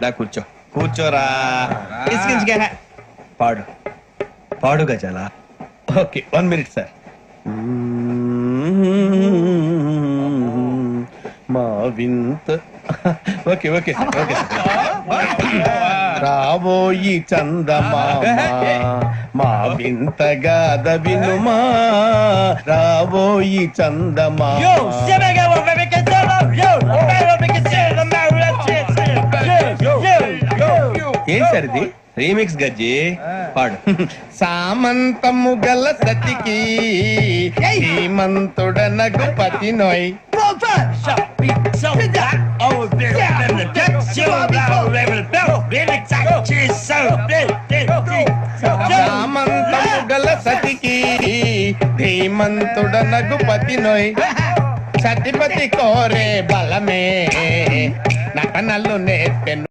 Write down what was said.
దా కూర్చో కూర్చోరా పాడు పాడు గజాల. Okay 1 minute sir. మా వింత ఓకే ఓకే సార్ ఓకే రాబోయి చందమామ మా వింత గాథ వినుమా రాబోయి చందమామ. ఏం సార్ ఇది రీమిక్స్ గజ్జి పాడు. సామంతము గల సతికి శ్రీమంతుడనగు పతి నోయ్ సామంతము గల సతికి ధీమంతుడనగు పతి నోయ్ సతిపతి కోరే బలమే నటనలు నేర్పెను